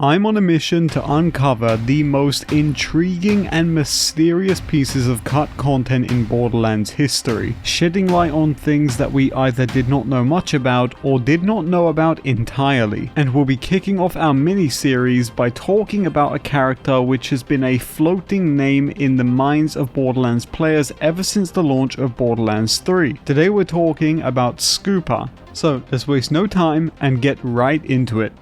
I'm on a mission to uncover the most intriguing and mysterious pieces of cut content in Borderlands history, shedding light on things that we either did not know much about or did not know about entirely. And we'll be kicking off our mini-series by talking about a character which has been a floating name in the minds of Borderlands players ever since the launch of Borderlands 3. Today we're talking about Scooper. So let's waste no time and get right into it.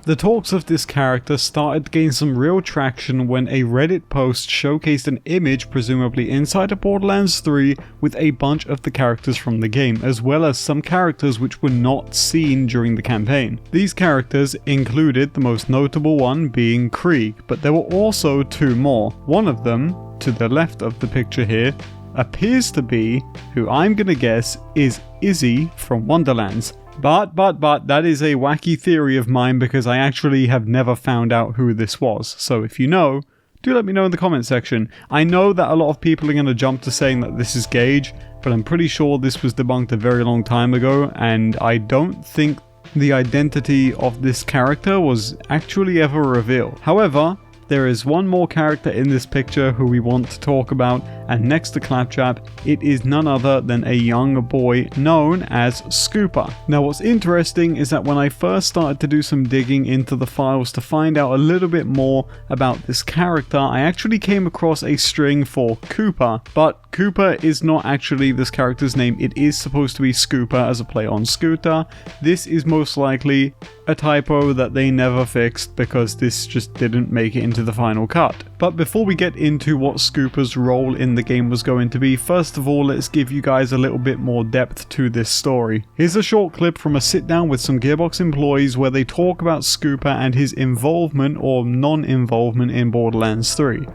The talks of this character started to gain some real traction when a Reddit post showcased an image presumably inside of Borderlands 3 with a bunch of the characters from the game, as well as some characters which were not seen during the campaign. These characters included the most notable one being Krieg, but there were also two more. One of them, to the left of the picture here, appears to be, who I'm gonna guess, is Izzy from Wonderlands. But that is a wacky theory of mine because I actually have never found out who this was. So if you know, do let me know in the comment section. I know that a lot of people are going to jump to saying that this is Gage, but I'm pretty sure this was debunked a very long time ago, and I don't think the identity of this character was actually ever revealed. However, there is one more character in this picture who we want to talk about, and next to Claptrap, it is none other than a young boy known as Scooper. Now what's interesting is that when I first started to do some digging into the files to find out a little bit more about this character, I actually came across a string for Cooper, but Cooper is not actually this character's name. It is supposed to be Scooper as a play on Scooter. This is most likely a typo that they never fixed because this just didn't make it into the final cut. But before we get into what Scooper's role in the game was going to be, first of all, let's give you guys a little bit more depth to this story. Here's a short clip from a sit down with some Gearbox employees where they talk about Scooper and his involvement or non-involvement in Borderlands 3.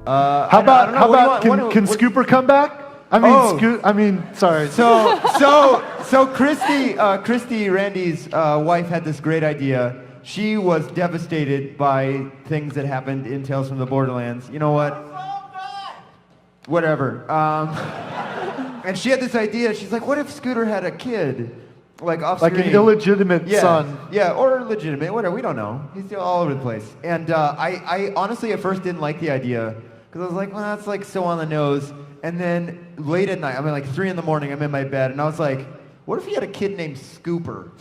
How about can Scooper come back? Sorry. So Christy, Randy's wife, had this great idea. She was devastated by things that happened in Tales from the Borderlands. You know what? Whatever. And she had this idea. She's like, what if Scooter had a kid? Like off screen. Like an illegitimate son. Yeah, or legitimate, whatever, we don't know. He's still all over the place. And I honestly at first didn't like the idea, because I was like, well, that's like so on the nose. And then late at night, like 3 in the morning, I'm in my bed, and I was like, what if he had a kid named Scooper?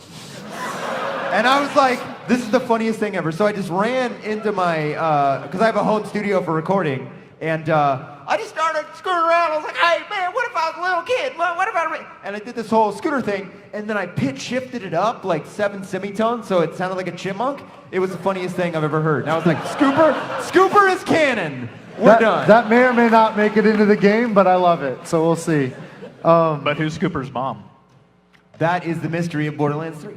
And I was like, this is the funniest thing ever. So I just ran into my, because I have a home studio for recording, and I just started screwing around. I was like, hey, man, what if I was a little kid? What if I... And I did this whole Scooter thing, and then I pitch shifted it up like 7 semitones, so it sounded like a chipmunk. It was the funniest thing I've ever heard. And I was like, Scooper is canon. We're done. That may or may not make it into the game, but I love it, so we'll see. But who's Scooper's mom? That is the mystery of Borderlands 3.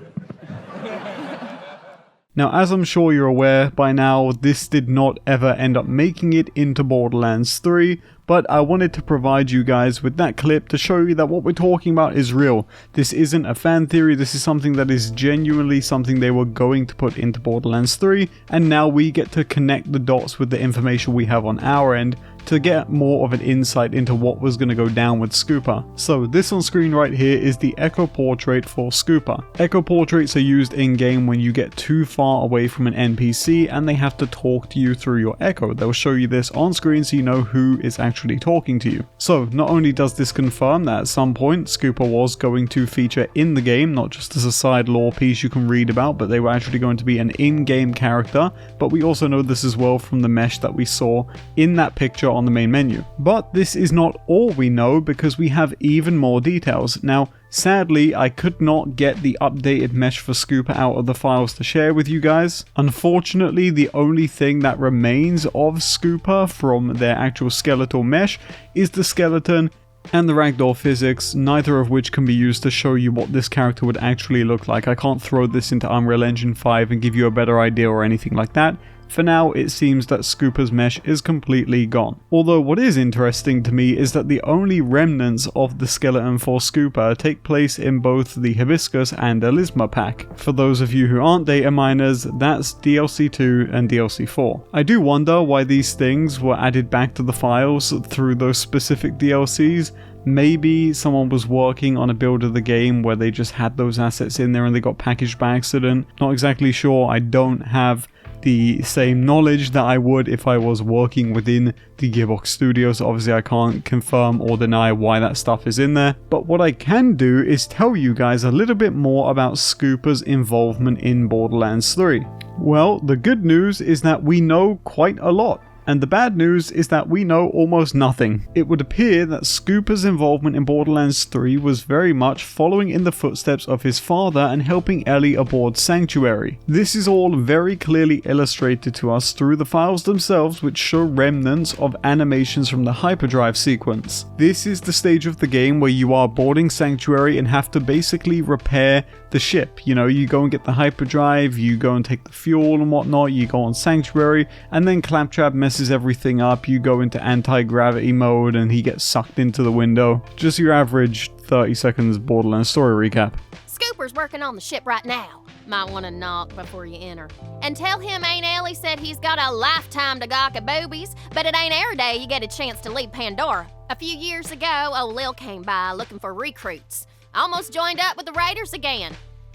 Now, as I'm sure you're aware by now, this did not ever end up making it into Borderlands 3, but I wanted to provide you guys with that clip to show you that what we're talking about is real. This isn't a fan theory, this is something that is genuinely something they were going to put into Borderlands 3, and now we get to connect the dots with the information we have on our end to get more of an insight into what was going to go down with Scooper. So this on screen right here is the Echo Portrait for Scooper. Echo Portraits are used in game when you get too far away from an NPC and they have to talk to you through your Echo. They'll show you this on screen so you know who is actually talking to you. So not only does this confirm that at some point Scooper was going to feature in the game, not just as a side lore piece you can read about, but they were actually going to be an in-game character, but we also know this as well from the mesh that we saw in that picture on the main menu. But this is not all we know, because we have even more details. Now, sadly, I could not get the updated mesh for Scooper out of the files to share with you guys. Unfortunately, the only thing that remains of Scooper from their actual skeletal mesh is the skeleton and the ragdoll physics, neither of which can be used to show you what this character would actually look like. I can't throw this into Unreal Engine 5 and give you a better idea or anything like that. For now, it seems that Scooper's mesh is completely gone. Although what is interesting to me is that the only remnants of the skeleton for Scooper take place in both the Hibiscus and Elisma pack. For those of you who aren't data miners, that's DLC 2 and DLC 4. I do wonder why these things were added back to the files through those specific DLCs, Maybe someone was working on a build of the game where they just had those assets in there and they got packaged by accident. Not exactly sure. I don't have the same knowledge that I would if I was working within the Gearbox Studios. Obviously I can't confirm or deny why that stuff is in there, but what I can do is tell you guys a little bit more about Scooper's involvement in Borderlands 3. Well, the good news is that we know quite a lot. And the bad news is that we know almost nothing. It would appear that Scooper's involvement in Borderlands 3 was very much following in the footsteps of his father and helping Ellie aboard Sanctuary. This is all very clearly illustrated to us through the files themselves, which show remnants of animations from the hyperdrive sequence. This is the stage of the game where you are boarding Sanctuary and have to basically repair the ship. You know, you go and get the hyperdrive, you go and take the fuel and whatnot, you go on Sanctuary, and then Claptrap messes everything up. You go into anti-gravity mode and he gets sucked into the window. Just your average 30 seconds Borderlands story recap. Scooper's working on the ship right now. Might want to knock before you enter. And tell him Aunt Ellie said he's got a lifetime to gawk at boobies, but it ain't every day you get a chance to leave Pandora. A few years ago, old Lil came by looking for recruits. Almost joined up with the Raiders again.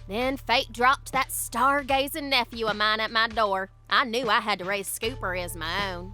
Then fate dropped that stargazing nephew of mine at my door. I knew I had to raise Scooper as my own.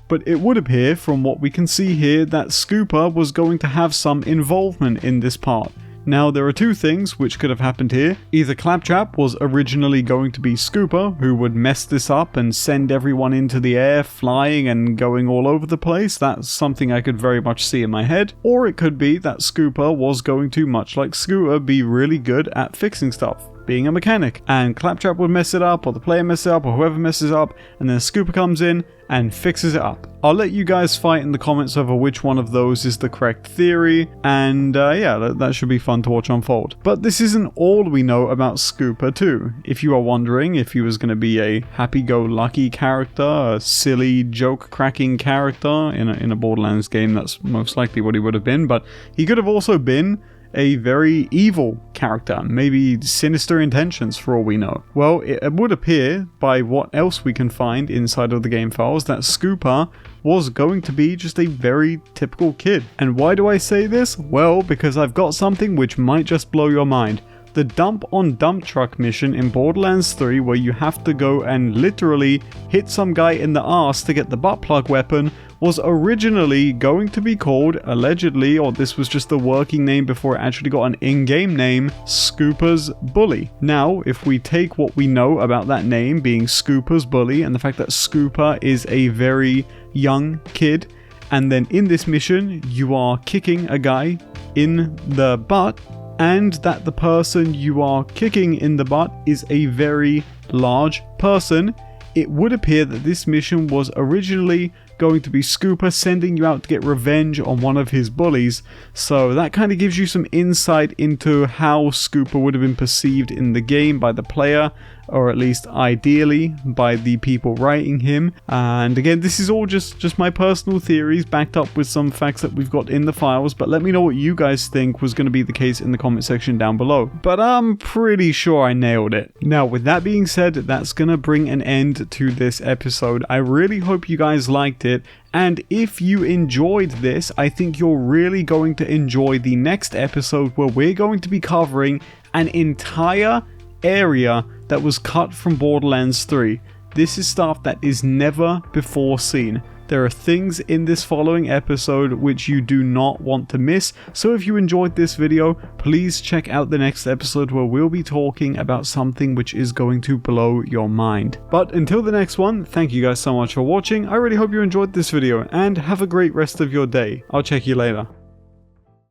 But it would appear from what we can see here that Scooper was going to have some involvement in this part. Now there are two things which could have happened here. Either Claptrap was originally going to be Scooper, who would mess this up and send everyone into the air, flying and going all over the place. That's something I could very much see in my head. Or it could be that Scooper was going to, much like Scooter, be really good at fixing stuff, being a mechanic, and Claptrap would mess it up, or the player messes it up, or whoever messes up, and then Scooper comes in and fixes it up. I'll let you guys fight in the comments over which one of those is the correct theory, and yeah, that should be fun to watch unfold. But this isn't all we know about Scooper too. If you are wondering if he was going to be a happy-go-lucky character, a silly joke-cracking character in a Borderlands game, that's most likely what he would have been, but he could have also been a very evil character, maybe sinister intentions for all we know. Well, it would appear, by what else we can find inside of the game files, that Scooper was going to be just a very typical kid. And why do I say this? Well, because I've got something which might just blow your mind. The dump on dump truck mission in Borderlands 3, where you have to go and literally hit some guy in the arse to get the butt plug weapon, was originally going to be called, allegedly, or this was just the working name before it actually got an in-game name, Scooper's Bully. Now, if we take what we know about that name being Scooper's Bully and the fact that Scooper is a very young kid, and then in this mission you are kicking a guy in the butt, and that the person you are kicking in the butt is a very large person, it would appear that this mission was originally going to be Scooper sending you out to get revenge on one of his bullies. So that kind of gives you some insight into how Scooper would have been perceived in the game by the player, or at least ideally by the people writing him. And again, this is all just my personal theories backed up with some facts that we've got in the files, but let me know what you guys think was going to be the case in the comment section down below. But I'm pretty sure I nailed it. Now, with that being said, that's going to bring an end to this episode. I really hope you guys liked it. And if you enjoyed this, I think you're really going to enjoy the next episode, where we're going to be covering an entire area that was cut from Borderlands 3. This is stuff that is never before seen. There are things in this following episode which you do not want to miss, so if you enjoyed this video, please check out the next episode, where we'll be talking about something which is going to blow your mind. But until the next one, thank you guys so much for watching. I really hope you enjoyed this video, and have a great rest of your day. I'll check you later.